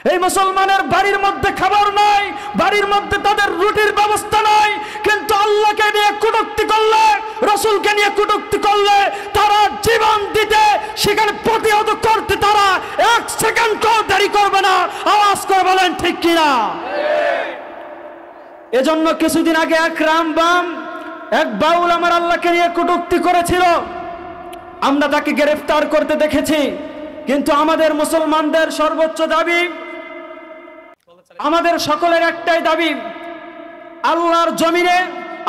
এই মুসলমানের বাড়ির মধ্যে খাবার নাই, বাড়ির মধ্যে তাদের রুটির ব্যবস্থা নাই, কিন্তু আল্লাহকে নিয়ে কটূক্তি করলে, রাসূলকে নিয়ে কটূক্তি করলে তারা জীবন দিতে, সেখানে প্রতিহত করতে তারা এক সেকেন্ড কেউ দেরি করবে না। আওয়াজ করে বলেন ঠিক কিনা? এজন্য কিছুদিন আগে এক বাউল আমার আল্লাহকে নিয়ে কটূক্তি করেছিল, আমরা তাকে গ্রেফতার করতে দেখেছি। কিন্তু আমাদের মুসলমানদের সর্বোচ্চ দাবি, আমাদের সকলের একটাই দাবি, আল্লাহর জমিনে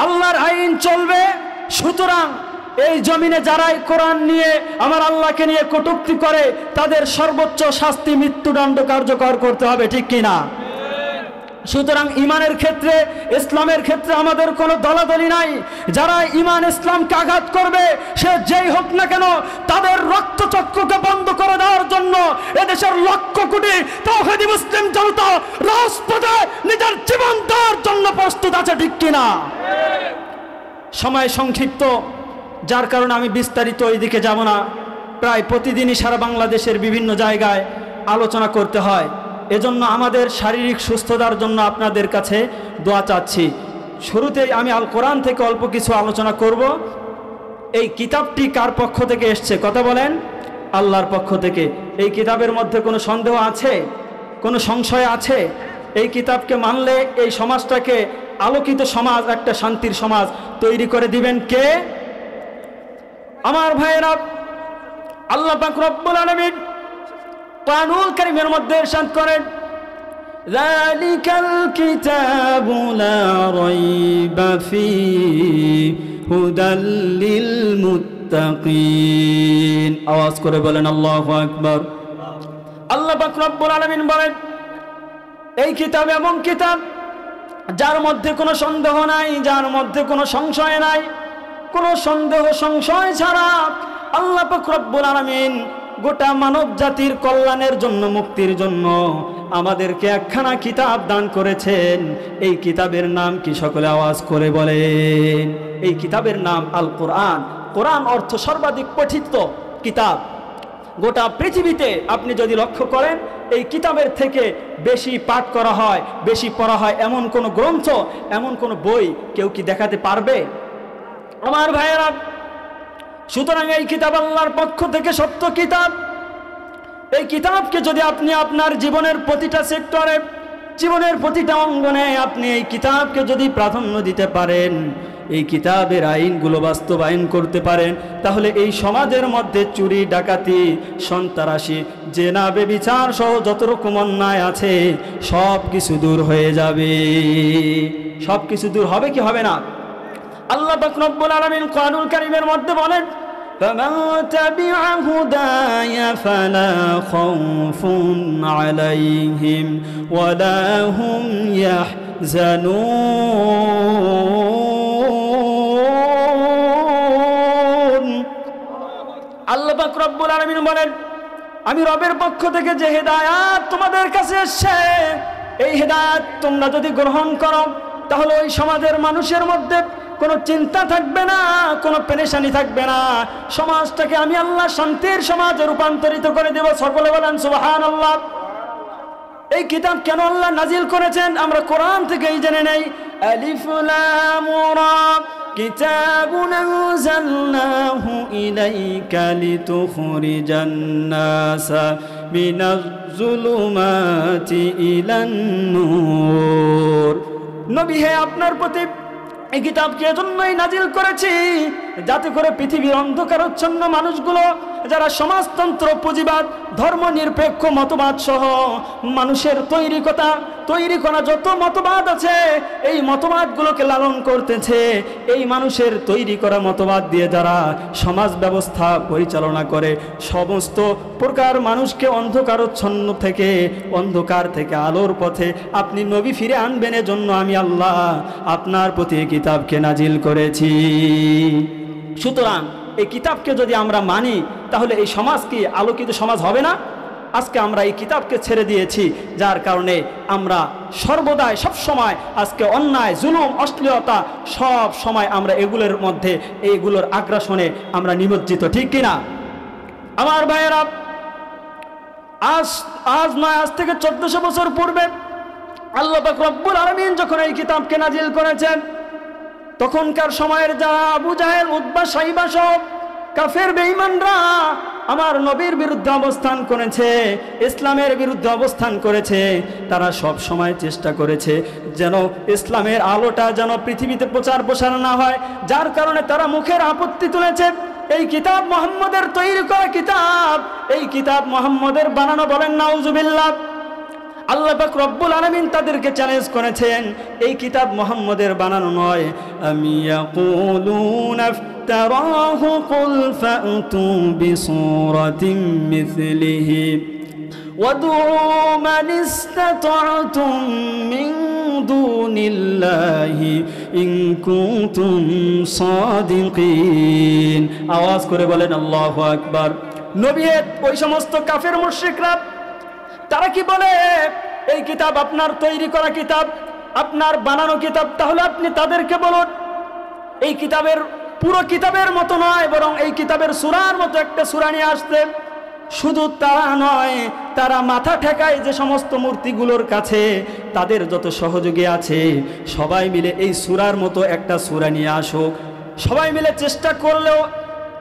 আল্লাহর আইন চলবে। সুতরাং এই জমিনে যারাই কোরআন নিয়ে আমার আল্লাহকে নিয়ে কটূক্তি করে তাদের সর্বোচ্চ শাস্তি মৃত্যুদণ্ড কার্যকর করতে হবে, ঠিক কিনা? সুতরাং ইমানের ক্ষেত্রে, ইসলামের ক্ষেত্রে আমাদের কোনো দলাদলি নাই। যারা ইমান ইসলামকে আঘাত করবে, সে যেই হোক না কেন, তাদের রক্তচক্রকে বন্ধ করে দেওয়ার জন্য এদেশের লক্ষ কোটি তাওহীদি মুসলিম জনতা রাজপথে নিজের জীবন দেওয়ার জন্য প্রস্তুত আছে, ঠিক কিনা? সময় সংক্ষিপ্ত, যার কারণে আমি বিস্তারিত ওইদিকে যাব না। প্রায় প্রতিদিনই সারা বাংলাদেশের বিভিন্ন জায়গায় আলোচনা করতে হয়। এজন্য আমাদের শারীরিক সুস্থতার জন্য আপনাদের কাছে দোয়া চাচ্ছি। শুরুতেই আমি আল কোরআন থেকে অল্প কিছু আলোচনা করব। এই কিতাবটি কার পক্ষ থেকে এসছে? কথা বলেন। আল্লাহর পক্ষ থেকে। এই কিতাবের মধ্যে কোনো সন্দেহ আছে? কোনো সংশয় আছে? এই কিতাবকে মানলে এই সমাজটাকে আলোকিত সমাজ, একটা শান্তির সমাজ তৈরি করে দিবেন কে? আমার ভাইয়েরা, আল্লাহ পাক রব্বুল আলামিন কুরআনুল কারীমের মধ্যে ইরশাদ করেন, যালিকাল কিতাবু লা রাইবা ফীহি হুদাল লিল মুত্তাকিন। আওয়াজ করে বলেন আল্লাহু আকবার। আল্লাহ পাক রব্বুল আলামিন বলেন, এই কিতাব এমন কিতাব যার মধ্যে কোনো সন্দেহ নাই, যার মধ্যে কোনো সংশয় নাই। কোনো সন্দেহ সংশয় ছাড়া আল্লাহ পাক রব্বুল আলামিন গোটা মানব জাতির কল্যাণের জন্য, মুক্তির জন্য আমাদেরকে একখানা কিতাব দান করেছেন। এই কিতাবের নাম কি? সকলে আওয়াজ করে বলেন। এই কিতাবের নাম আল কোরআন। কোরআন অর্থ সর্বাধিক পঠিত কিতাব। গোটা পৃথিবীতে আপনি যদি লক্ষ্য করেন, এই কিতাবের থেকে বেশি পাঠ করা হয়, বেশি পড়া হয় এমন কোনো গ্রন্থ, এমন কোনো বই কেউ কি দেখাতে পারবে? আমার ভাইয়েরা, সুতরাং এই কিতাব আল্লাহর পক্ষ থেকে সত্য কিতাব। এই কিতাবকে যদি আপনি আপনার জীবনের প্রতিটা সেক্টরে, জীবনের প্রতিটা অঙ্গনে আপনি এই কিতাবকে যদি প্রাধান্য দিতে পারেন, এই কিতাবের আইনগুলো বাস্তবায়ন করতে পারেন, তাহলে এই সমাজের মধ্যে চুরি, ডাকাতি, সন্ত্রাসী, জেনা, ব্যভিচার সহ যত রকম অন্যায় আছে সব কিছু দূর হয়ে যাবে। সব কিছু দূর হবে কি হবে না? আল্লাহ পাক রব্বুল আলামিন কুরআনুল কারীমের মধ্যে বলেন, ফামান তাবিআ হুদায়া ফালা খাউফুন আলাইহিম ওয়ালা হুম ইয়াহজানুন। আল্লাহ পাক রব্বুল আলামিন বলেন, আমি রবের পক্ষ থেকে যে হেদায়েত তোমাদের কাছে এসেছে, এই হেদায়েত তোমরা যদি গ্রহণ করো, তাহলে ওই সমাজের মানুষের মধ্যে কোনো চিন্তা থাকবে না, কোনো পেরেশানি থাকবে না। সমাজটাকে আমি আল্লাহ শান্তির সমাজে রূপান্তরিত করে দেব। সকলে বলেন সুবহানাল্লাহ। এই কিতাব কেন আল্লাহ নাজিল করেছেন আমরা কোরআন থেকেই জেনে নেই। আলিফ লাম রা কিতাবুন আনজালনাহু ইলাইকা লিতুখরিজান নাসা মিনাজ যুলুমাতি ইলান নূর। নবী হে, আপনার প্রতি এই কিতাবকে এজন্যই নাজিল করেছি যাতে করে পৃথিবীর অন্ধকারাচ্ছন্ন মানুষগুলো, যারা সমাজতন্ত্র, পুঁজিবাদ, ধর্ম নিরপেক্ষ মতবাদ সহ মানুষের তৈরি করা যত মতবাদ আছে, এই মতবাদগুলোকে লালন করতেছে, এই মানুষের তৈরি করা মতবাদ দিয়ে যারা সমাজ ব্যবস্থা পরিচালনা করে, সমস্ত প্রকার মানুষকে অন্ধকারাচ্ছন্ন থেকে, অন্ধকার থেকে আলোর পথে আপনি নবী ফিরে আনবেন। এজন্য আমি আল্লাহ আপনার প্রতি এই কিতাবকে নাজিল করেছি। সুতরাং এই কিতাবকে যদি আমরা মানি, তাহলে এই সমাজ কি আলোকিত সমাজ হবে না? আজকে আমরা এই কিতাবকে ছেড়ে দিয়েছি, যার কারণে আমরা সর্বদাই সবসময় আজকে অন্যায়, জুলুম, অশ্লীলতা সব সময় আমরা এগুলোর মধ্যে, এইগুলোর আগ্রাসনে আমরা নিমজ্জিত, ঠিক কিনা? আমার ভাইয়েরা, আজ নয়, আজ থেকে 1400 বছর পূর্বে আল্লাহ পাক রব্বুল আলামিন যখন এই কিতাবকে নাজিল করেছেন, তখনকার সময়ের যারা আবু জাহেল, উতবা, সাইবা সব কাফের বেঈমানরা আমার নবীর বিরুদ্ধে অবস্থান করেছে, ইসলামের বিরুদ্ধে অবস্থান করেছে। তারা সব সময় চেষ্টা করেছে যেন ইসলামের আলোটা যেন পৃথিবীতে প্রচার প্রসার না হয়, যার কারণে তারা মুখের আপত্তি তুলেছে। এই কিতাব মুহাম্মদের তৈরি করা কিতাব, এই কিতাব মুহাম্মদের বানানো, বলেন নাউজুবিল্লাহ। আল্লাহ পাক রব্বুল আলামিন তাদেরকে চ্যালেঞ্জ করেছেন, এই কিতাব মুহাম্মদের বানানো নয়। আমি ইয়াকুলুনা ইফতারাহু কুল ফাতু বিসূরাতিন মিছলিহি ওয়াদউ মান ইসতাতা'তুম মিন দুনিল্লাহি ইন কুনতুম সাদিকিন। আওয়াজ করে বলেন আল্লাহু আকবার। নবী, ওই সমস্ত কাফের মুশরিকরা তারা কি বলে, এই কিতাব আপনার তৈরি করা কিতাব, আপনার বানানো কিতাব। তাহলে আপনি তাদেরকে বলুন, এই কিতাবের পুরো কিতাবের মতো নয়, বরং এই কিতাবের সূরার মতো একটা সূরা নিয়ে আসতে। শুধু তারা নয়, তারা মাথা ঠেকায় যে সমস্ত মূর্তিগুলোর কাছে, তাদের যত সহযোগী আছে সবাই মিলে এই সূরার মতো একটা সূরা নিয়ে আসুক। সবাই মিলে চেষ্টা করলেও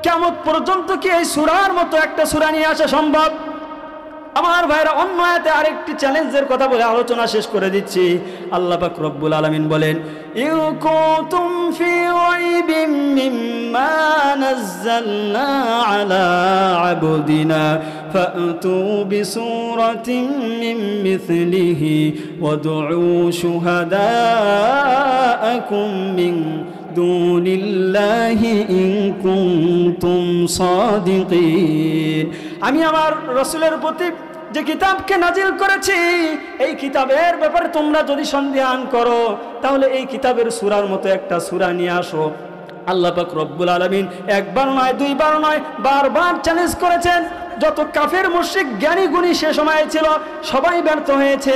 কিয়ামত পর্যন্ত কি এই সূরার মতো একটা সূরা নিয়ে আসা সম্ভব? আমার ভাইরা, অন্য আয়াতে আরেকটি চ্যালেঞ্জের কথা বলে আলোচনা শেষ করে দিচ্ছি। আল্লাহ পাক রব্বুল আলামিন বলেন, ইন কুনতুম ফি রাইবিম মিম্মা নাযালনা আলা আবদিনা ফাতু বিসূরাতিন মিন মিছলিহি ওয়াদউ শুহাদাআকুম মিন দুনিল্লাহি ইন কুনতুম সাদিকিন। আমি আমার রাসূলের প্রতি যে কিতাবকে নাজিল করেছি, এই কিতাবের ব্যাপারে তোমরা যদি সন্দেহান করো, তাহলে এই কিতাবের সূরার মতো একটা সূরা নিয়ে আসো। আল্লাহ পাক রব্বুল আলামিন একবার নয়, দুইবার নয়, বারবার চ্যালেঞ্জ করেছেন। যত কাফের মুশরিক জ্ঞানী গুণী সে সময় ছিল, সবাই ব্যর্থ হয়েছে।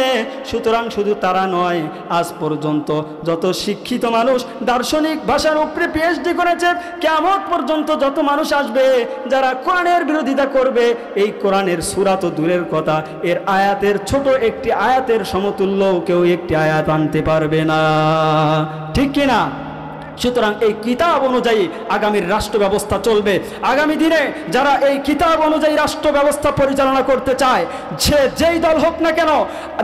সুতরাং শুধু তারা নয়, আজ পর্যন্ত যত শিক্ষিত মানুষ দার্শনিক ভাষার উপরে পিএইচডি করেছে, কিয়ামত পর্যন্ত যত মানুষ আসবে যারা কোরআনের বিরোধিতা করবে, এই কোরআনের সূরা তো দূরের কথা, এর আয়াতের ছোট একটি আয়াতের সমতুল্য কেউ একটি আয়াত আনতে পারবে না, ঠিক কিনা? সুতরাং এই কিতাব অনুযায়ী আগামীর রাষ্ট্র ব্যবস্থা চলবে। আগামী দিনে যারা এই কিতাব অনুযায়ী রাষ্ট্র ব্যবস্থা পরিচালনা করতে চায়, সে যেই দল হোক না কেন,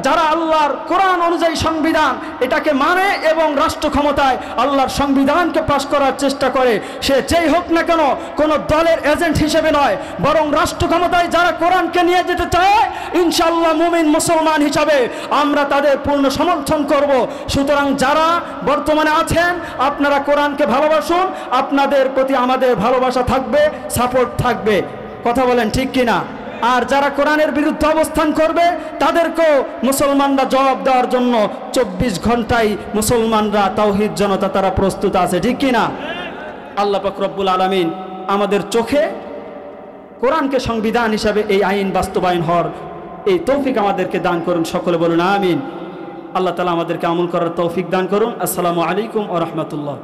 যারা আল্লাহর কোরআন অনুযায়ী সংবিধান এটাকে মানে এবং রাষ্ট্র ক্ষমতায় আল্লাহর সংবিধানকে পাশ করার চেষ্টা করে, সে যেই হোক না কেন, কোনো দলের এজেন্ট হিসেবে নয়, বরং রাষ্ট্র ক্ষমতায় যারা কোরআনকে নিয়ে যেতে চায়, ইনশাআল্লাহ মুমিন মুসলমান হিসাবে আমরা তাদের পূর্ণ সমর্থন করব। সুতরাং যারা বর্তমানে আছেন, আপনারা কোরআনকে ভালোবাসুন, আপনাদের প্রতি আমাদের ভালোবাসা থাকবে, সাপোর্ট থাকবে। কথা বলেন ঠিক কিনা? আর যারা কোরআনের বিরুদ্ধে অবস্থান করবে, তাদেরকেও মুসলমানরা জবাব দেওয়ার জন্য 24 ঘন্টায় মুসলমানরা, তাওহীদ জনতা তারা প্রস্তুত আছে, ঠিক কিনা? আল্লাহ পাক রব্বুল আলামিন আমাদের চোখে কোরআনকে সংবিধান হিসাবে এই আইন বাস্তবায়ন হওয়ার এই তৌফিক আমাদেরকে দান করুন। সকলে বলুন আমিন। আল্লাহ তাআলা আমাদেরকে আমল করার তৌফিক দান করুন। আসসালামু আলাইকুম ওয়া রাহমাতুল্লাহ।